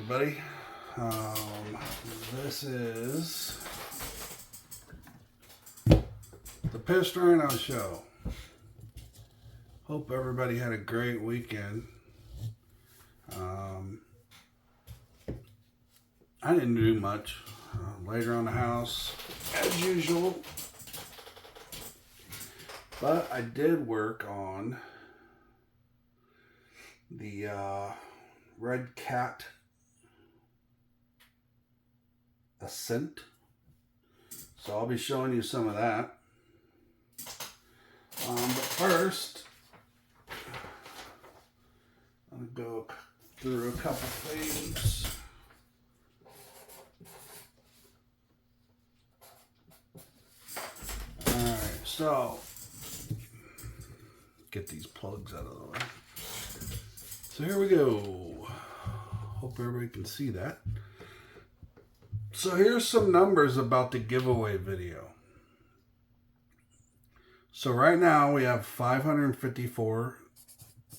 everybody. This is the Pissed Rhino Show. Hope everybody had a great weekend. I didn't do much. Laid around the house as usual. But I did work on the redcat Ascent. So I'll be showing you some of that. But first, I'm going to go through a couple things. Alright, so get these plugs out of the way. So here we go. Hope everybody can see that. So here's some numbers about the giveaway video. So right now we have 554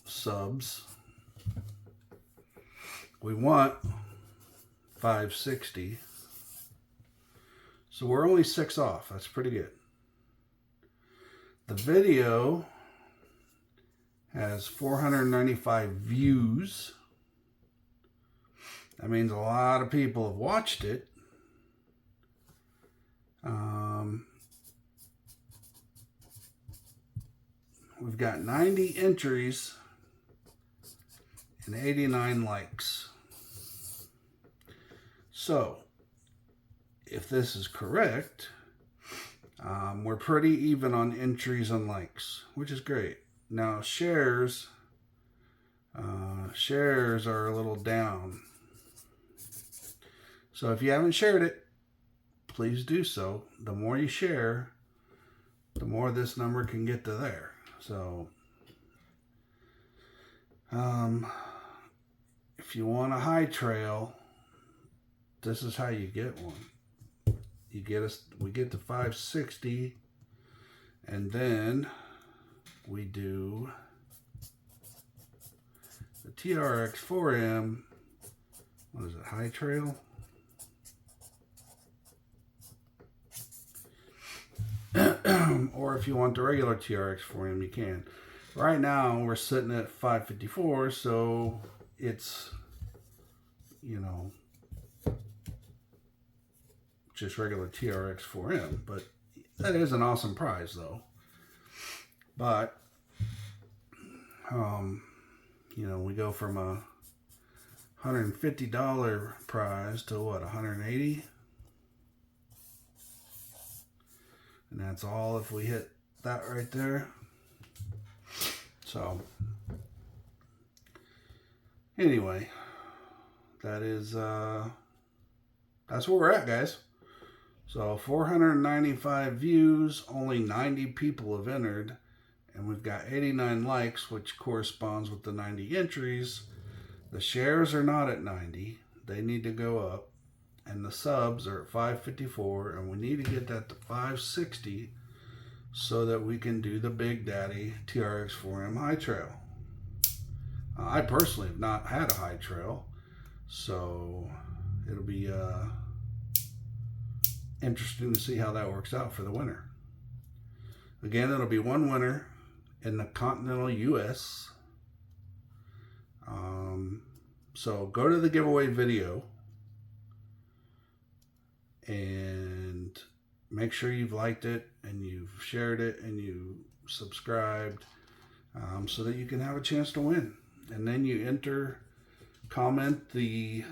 subs. We want 560. So we're only 6 off. That's pretty good. The video has 495 views. That means a lot of people have watched it. We've got 90 entries and 89 likes. So, if this is correct, we're pretty even on entries and likes, which is great. Now, shares are a little down. So if you haven't shared it, please do so. The more you share, the more this number can get to there. So, if you want a high trail, this is how you get one. We get to 560, and then we do the TRX 4M. What is it? High trail. Or if you want the regular TRX 4M, you can. Right now we're sitting at 554, so it's, you know, just regular TRX 4M, but that is an awesome prize though. But you know, we go from a $150 prize to what, $180, and that's all if we hit that right there. So anyway, that is that's where we're at, guys. So 495 views, only 90 people have entered, and we've got 89 likes, which corresponds with the 90 entries. The shares are not at 90. They need to go up. And the subs are at 554, and we need to get that to 560 so that we can do the Big Daddy TRX 4M high trail. I personally have not had a high trail, so it'll be interesting to see how that works out for the winner. Again, it'll be one winner in the continental US. So go to the giveaway video and make sure you've liked it and you've shared it and you subscribed, so that you can have a chance to win. And then you comment the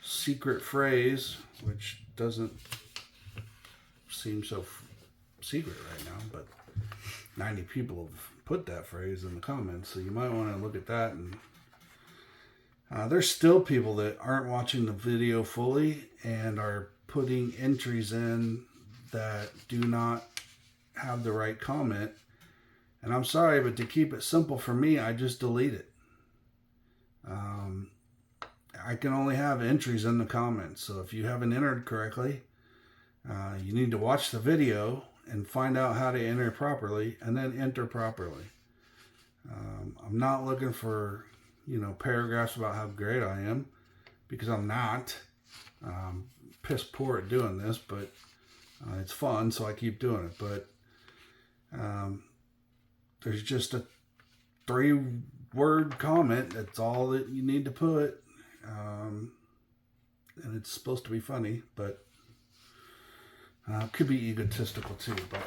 secret phrase, which doesn't seem so secret right now, but 90 people have put that phrase in the comments, so you might want to look at that. And there's still people that aren't watching the video fully and are putting entries in that do not have the right comment. And I'm sorry, but to keep it simple for me, I just delete it. I can only have entries in the comments. So if you haven't entered correctly, you need to watch the video and find out how to enter properly and then enter properly. I'm not looking for, paragraphs about how great I am. because I'm not piss poor at doing this, but it's fun, so I keep doing it. But there's just a 3-word comment. That's all that you need to put. And it's supposed to be funny, but could be egotistical too, but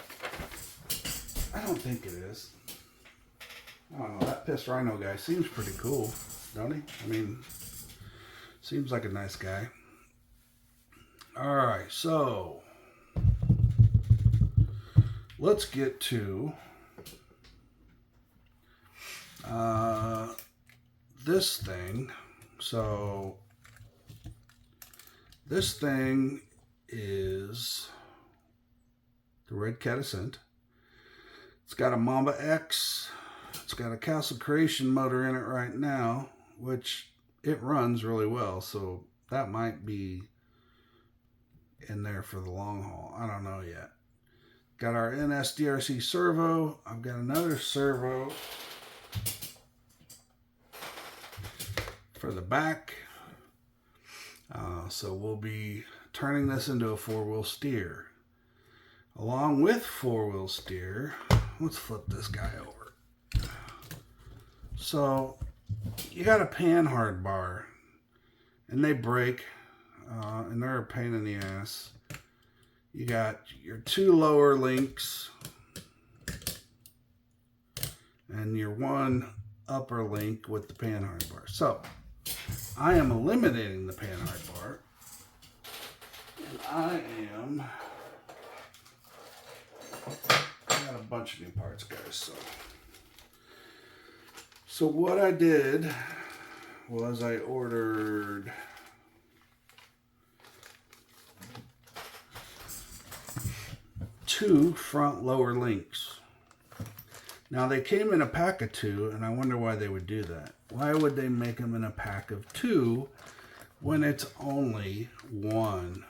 I don't think it is. I don't know, that pissed Rhino guy seems pretty cool, don't he? I mean, seems like a nice guy. Alright, so let's get to this thing. So this thing is the redcat Ascent. It's got a Mamba X. It's got a Castle Creation motor in it right now, which it runs really well, so that might be in there for the long haul. I don't know yet. Got our NSDRC servo. I've got another servo for the back. So we'll be turning this into a 4-wheel steer. Along with 4-wheel steer, let's flip this guy over. So you got a panhard bar, and they break, and they're a pain in the ass. You got your 2 lower links and your 1 upper link with the panhard bar. So I am eliminating the panhard bar, and I got a bunch of new parts, guys. So what I did was I ordered two front lower links. Now they came in a pack of 2, and I wonder why they would do that. Why would they make them in a pack of 2 when it's only 1?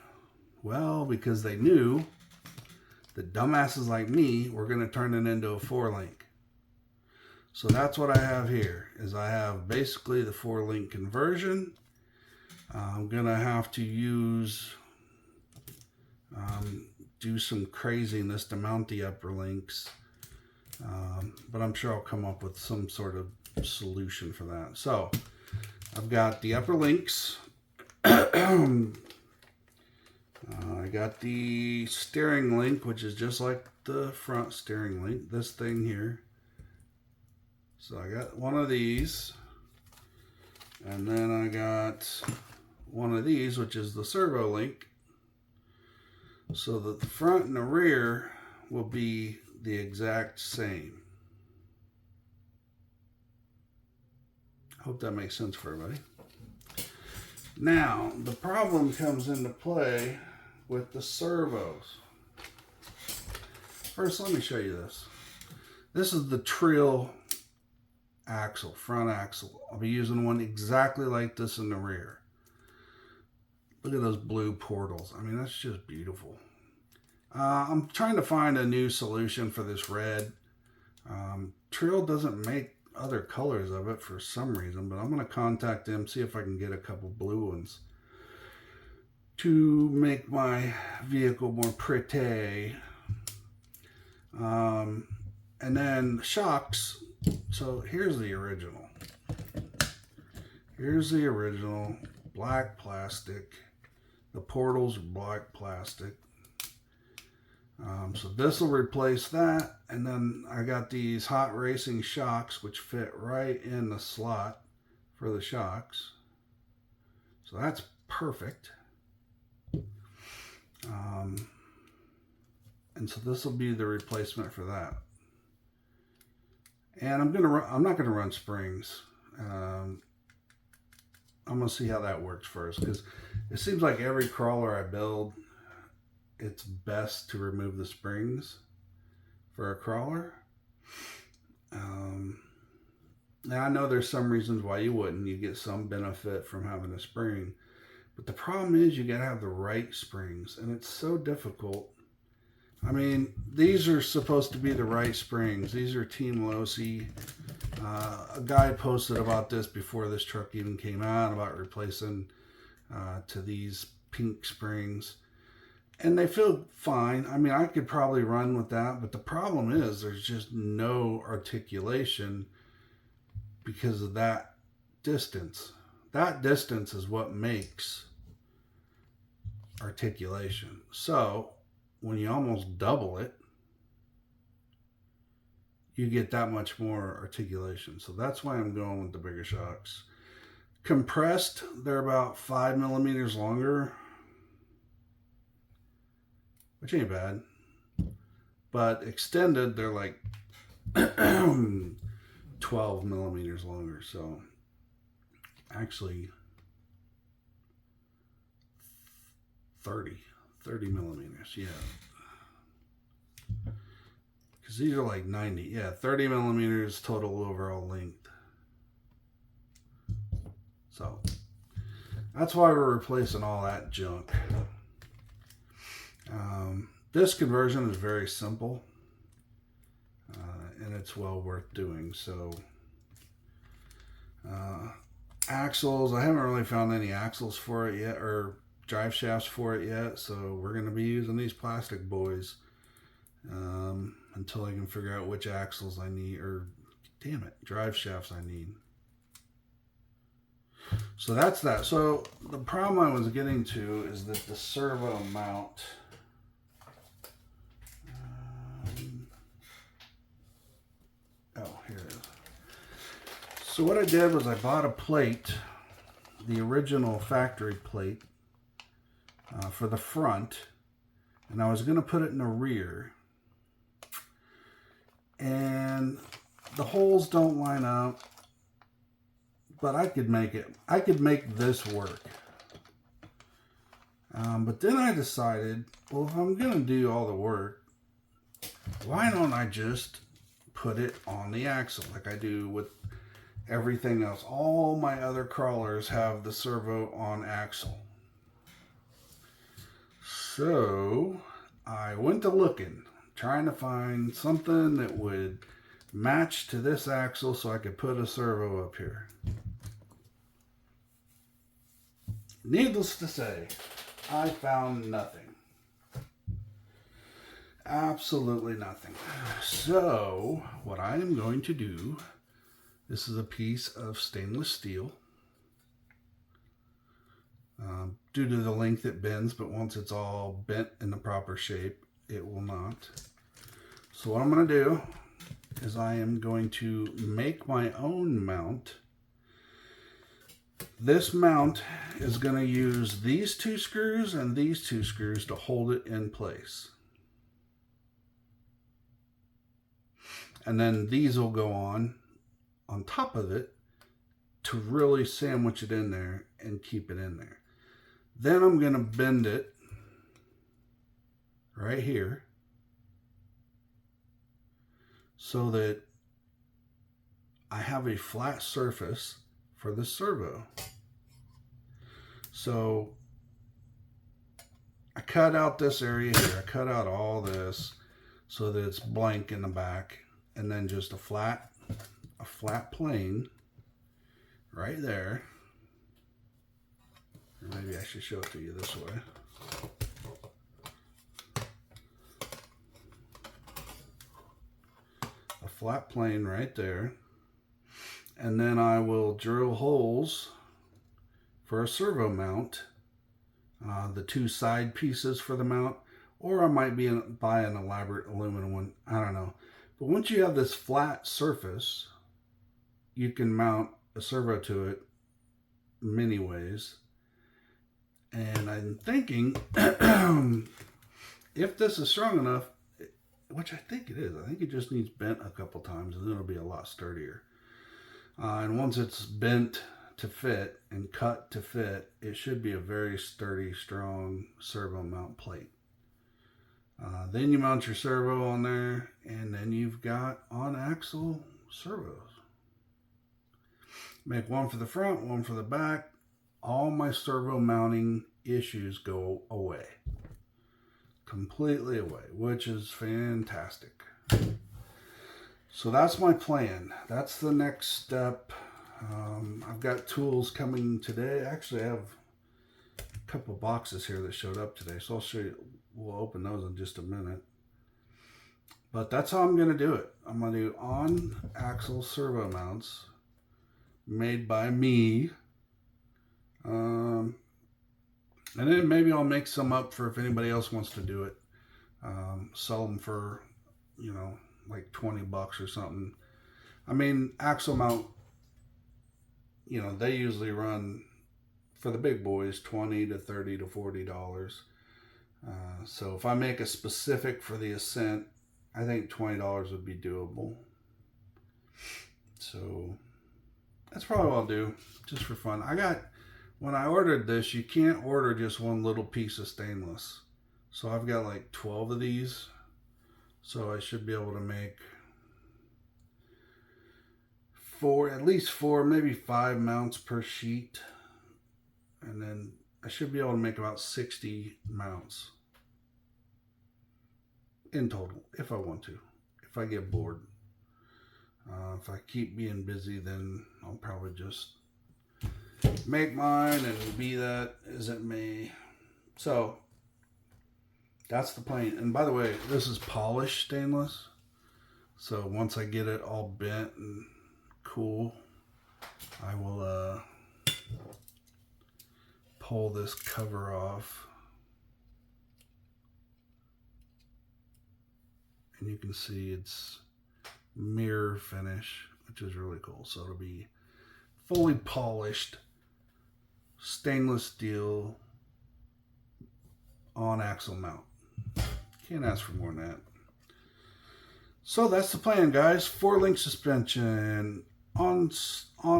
Well, because they knew that dumbasses like me were going to turn it into a 4-link. So that's what I have here, is I have basically the 4-link conversion. I'm going to have to do some craziness to mount the upper links. But I'm sure I'll come up with some sort of solution for that. So I've got the upper links. I got the steering link, which is just like the front steering link, this thing here. So I got one of these, and then I got one of these, which is the servo link, so that the front and the rear will be the exact same. Hope that makes sense for everybody. Now, the problem comes into play with the servos. First, let me show you this. This is the Trill axle, front axle. I'll be using one exactly like this in the rear. Look at those blue portals. I mean, that's just beautiful. I'm trying to find a new solution for this red. Trill doesn't make other colors of it for some reason, but I'm going to contact them, see if I can get a couple blue ones to make my vehicle more pretty. And then shocks. So here's the original. Here's the original black plastic. The portals are black plastic. So this will replace that, and then I got these hot racing shocks which fit right in the slot for the shocks, so that's perfect. And so this will be the replacement for that. And I'm not gonna run springs. I'm gonna see how that works first, because it seems like every crawler I build, it's best to remove the springs for a crawler. Now I know there's some reasons why you wouldn't. You get some benefit from having a spring, but the problem is you gotta have the right springs, and it's so difficult. I mean, these are supposed to be the right springs. These are Team Losi. A guy posted about this before this truck even came out, about replacing to these pink springs. And they feel fine. I mean, I could probably run with that, but the problem is there's just no articulation because of that distance. That distance is what makes articulation. So when you almost double it, you get that much more articulation. So that's why I'm going with the bigger shocks. Compressed, they're about 5 millimeters longer, which ain't bad. But extended, they're like 12 millimeters longer. So actually 30 millimeters, yeah. Because these are like 90, yeah, 30 millimeters total overall length. So that's why we're replacing all that junk. This conversion is very simple, and it's well worth doing. So axles, I haven't really found any axles for it yet, or drive shafts for it yet, so we're going to be using these plastic boys until I can figure out which axles I need, or damn it, drive shafts I need. So that's that. So the problem I was getting to is that the servo mount, oh, here it is. So what I did was I bought a plate, the original factory plate for the front, and I was going to put it in the rear, and the holes don't line up, but I could make it. I could make this work. But then I decided, well, if I'm going to do all the work, why don't I just put it on the axle like I do with everything else? All my other crawlers have the servo on axle. So I went to looking, trying to find something that would match to this axle so I could put a servo up here. Needless to say, I found nothing. Absolutely nothing. So what I am going to do, this is a piece of stainless steel. Due to the length it bends, but once it's all bent in the proper shape, it will not. So what I'm going to do is I am going to make my own mount. This mount is going to use these two screws and these two screws to hold it in place. And then these will go on top of it to really sandwich it in there and keep it in there. Then I'm going to bend it right here so that I have a flat surface for the servo. So I cut out this area here. I cut out all this so that it's blank in the back, and then just a flat plane right there. Or maybe I should show it to you this way. A flat plane right there. And then I will drill holes for a servo mount, the two side pieces for the mount, or I might buy an elaborate aluminum one, I don't know. But once you have this flat surface, you can mount a servo to it many ways. And I'm thinking, if this is strong enough, which I think it is, I think it just needs bent a couple times and then it'll be a lot sturdier. And once it's bent to fit and cut to fit, it should be a very sturdy, strong servo mount plate. Then you mount your servo on there, and then you've got on-axle servos. Make one for the front, one for the back. All my servo mounting issues go away. Completely away, which is fantastic. So that's my plan. That's the next step. I've got tools coming today. Actually, I have couple boxes here that showed up today, so I'll show you. We'll open those in just a minute. But that's how I'm going to do it. I'm going to do on-axle servo mounts made by me. And then maybe I'll make some up for if anybody else wants to do it. Sell them for, you know, like 20 bucks or something. I mean, axle mount, you know, they usually run, for the big boys, $20 to $30 to $40. So if I make a specific for the Ascent, I think $20 would be doable. So that's probably what I'll do, just for fun. When I ordered this, you can't order just one little piece of stainless. So I've got like 12 of these. So I should be able to make at least four, maybe 5 mounts per sheet. And then I should be able to make about 60 mounts in total, if I want to, if I get bored. If I keep being busy, then I'll probably just make mine and be that as it may. So that's the plan. And by the way, this is polished stainless. So once I get it all bent and cool, I will pull this cover off. And you can see it's mirror finish, which is really cool. So it'll be fully polished stainless steel on axle mount. Can't ask for more than that. So that's the plan, guys. 4-link suspension, on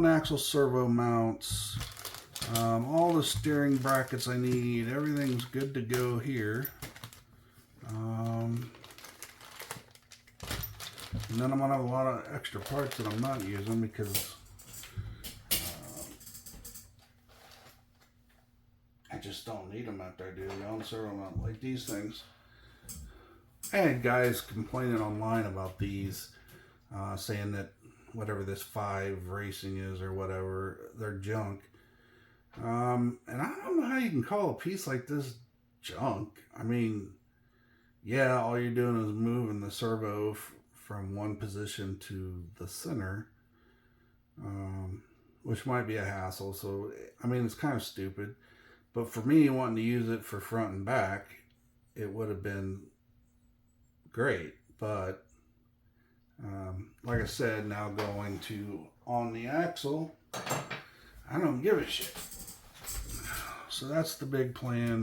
axle servo mounts, all the steering brackets I need. Everything's good to go here. And then I'm gonna have a lot of extra parts that I'm not using because I just don't need them after I do the on servo mount like these things. I had guys complaining online about these, saying that whatever this 5 racing is or whatever, they're junk. And I don't know how you can call a piece like this junk. I mean, yeah, all you're doing is moving the servo from one position to the center, which might be a hassle. So, I mean, it's kind of stupid. But for me, wanting to use it for front and back, it would have been great. But like I said, now going to on the axle, I don't give a shit. So that's the big plan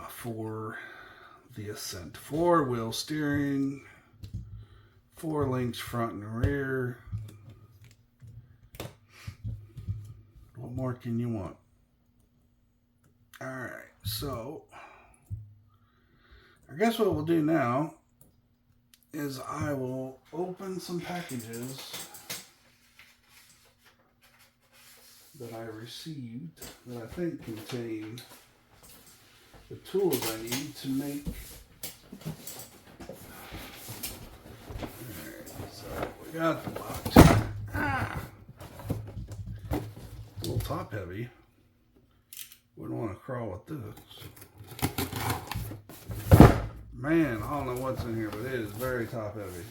for the Ascent. 4-wheel steering, 4 links front and rear. What more can you want? Alright, so I guess what we'll do now is I will open some packages that I received that I think contain the tools I need to make. Alright, so we got the box. A little top heavy. Wouldn't want to crawl with this. Man, I don't know what's in here, but it is very top heavy.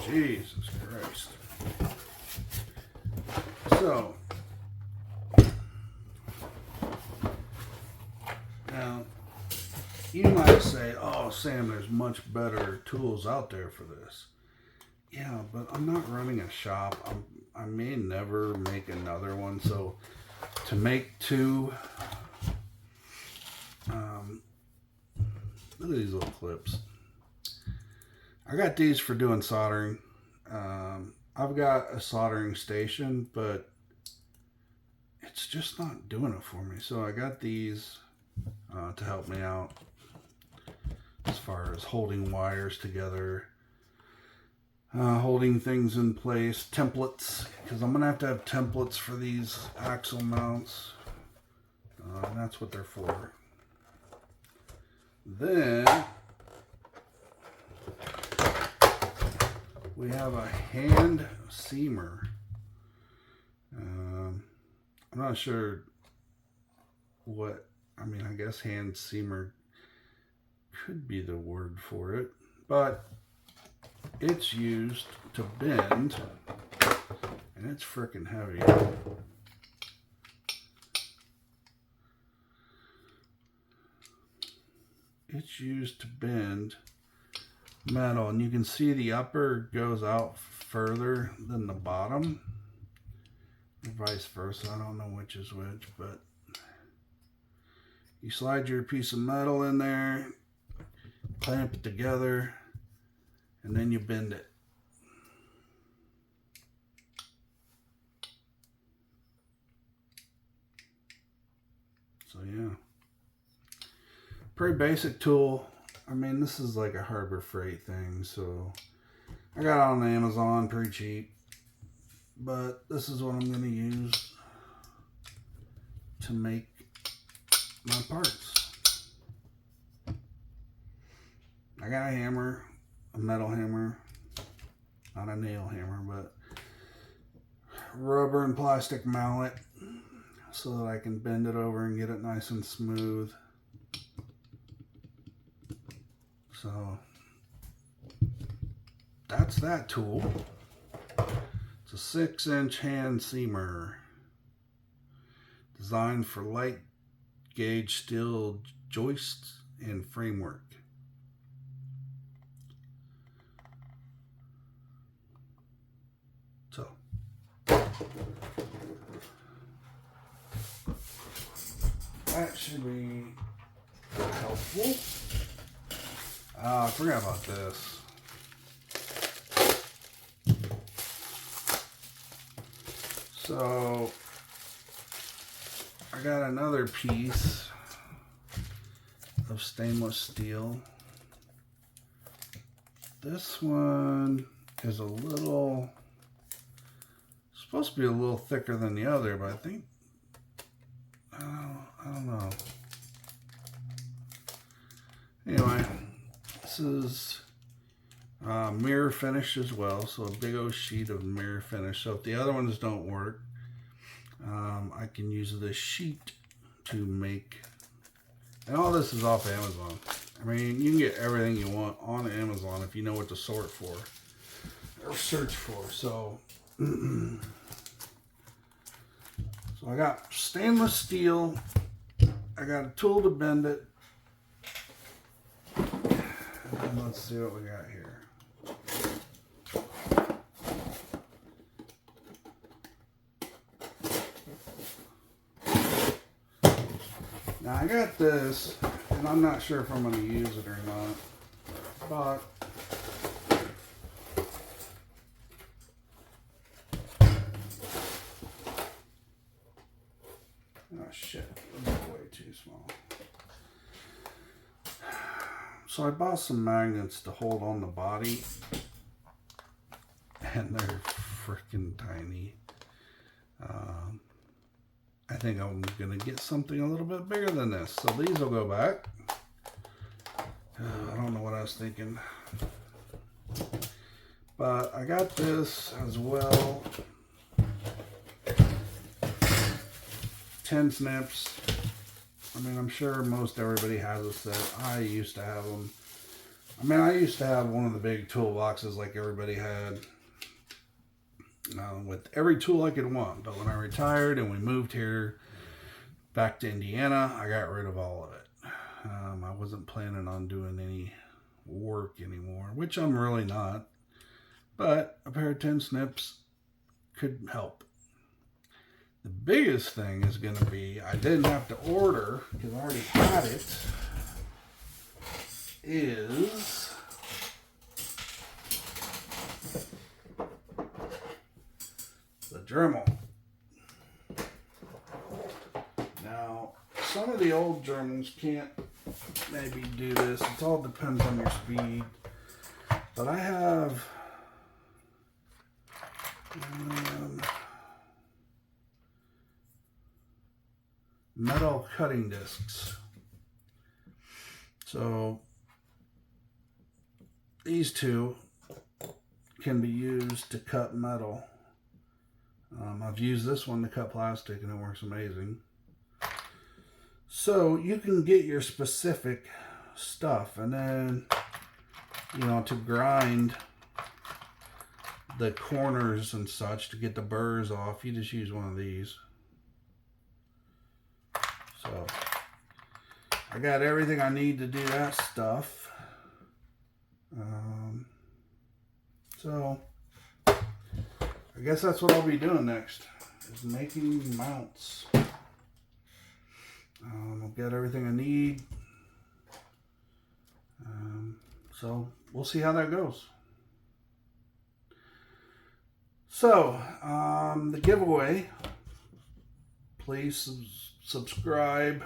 Jesus Christ. So, now, you might say, oh, Sam, there's much better tools out there for this. Yeah, but I'm not running a shop. I may never make another one. So to make 2, look at these little clips. I got these for doing soldering. I've got a soldering station, but it's just not doing it for me. So I got these to help me out as far as holding wires together. Holding things in place, templates, because I'm going to have templates for these axle mounts, and that's what they're for. Then, we have a hand seamer. I'm not sure what, I mean, I guess hand seamer could be the word for it, but it's used to bend, and it's freaking heavy. It's used to bend metal, and you can see the upper goes out further than the bottom, or vice versa. I don't know which is which, but you slide your piece of metal in there, clamp it together, and then you bend it. So yeah, pretty basic tool. I mean, this is like a Harbor Freight thing, so I got it on Amazon pretty cheap, but this is what I'm going to use to make my parts. I got a hammer, a metal hammer, not a nail hammer, but rubber and plastic mallet so that I can bend it over and get it nice and smooth. So that's that tool. It's a 6-inch hand seamer designed for light gauge steel joists and framework. So that should be helpful. I forgot about this. So I got another piece of stainless steel. This one is a little, supposed to be a little thicker than the other, but I think, I don't know. Anyway, this is mirror finish as well, so a big old sheet of mirror finish. So if the other ones don't work, I can use this sheet to make, and all this is off Amazon. I mean, you can get everything you want on Amazon if you know what to sort for or search for. So, so I got stainless steel. I got a tool to bend it. And let's see what we got here. Now I got this, and I'm not sure if I'm going to use it or not, but oh shit, that's way too small. So I bought some magnets to hold on the body, and they're freaking tiny. I think I'm gonna get something a little bit bigger than this. So these will go back. I don't know what I was thinking. But I got this as well. 10 snips. I mean, I'm sure most everybody has a set. I used to have them. I mean, I used to have one of the big toolboxes like everybody had. With every tool I could want. But when I retired and we moved here back to Indiana, I got rid of all of it. I wasn't planning on doing any work anymore, which I'm really not. But a pair of 10 snips could help. The biggest thing is going to be, I didn't have to order because I already had it, is the Dremel. Now, some of the old Dremels can't maybe do this. It all depends on your speed. But I have metal cutting discs. So these two can be used to cut metal. I've used this one to cut plastic and it works amazing. So you can get your specific stuff, and then, you know, to grind the corners and such to get the burrs off, you just use one of these. So I got everything I need to do that stuff. So I guess that's what I'll be doing next, is making mounts. I'll get everything I need. So we'll see how that goes. So, the giveaway, please subscribe,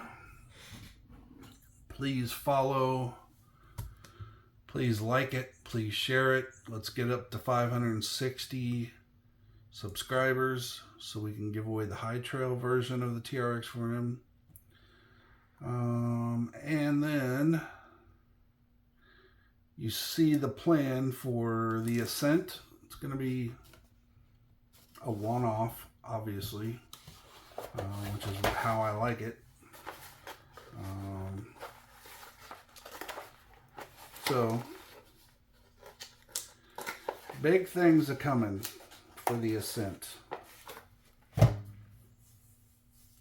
please follow, please like it, please share it. Let's get up to 560 subscribers so we can give away the high trail version of the TRX 4M. And then you see the plan for the Ascent. It's going to be a one-off, obviously, which is how I like it. So big things are coming for the Ascent.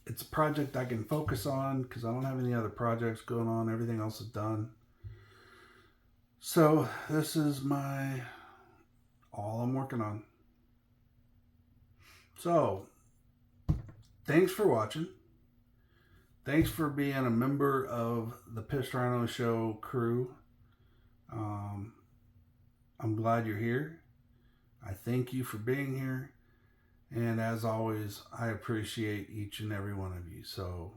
It's a project I can focus on because I don't have any other projects going on. Everything else is done. So this is all I'm working on. So thanks for watching. Thanks for being a member of the Pissed Rhino Show crew. I'm glad you're here. I thank you for being here. And as always, I appreciate each and every one of you. So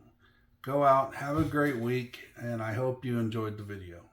go out, have a great week, and I hope you enjoyed the video.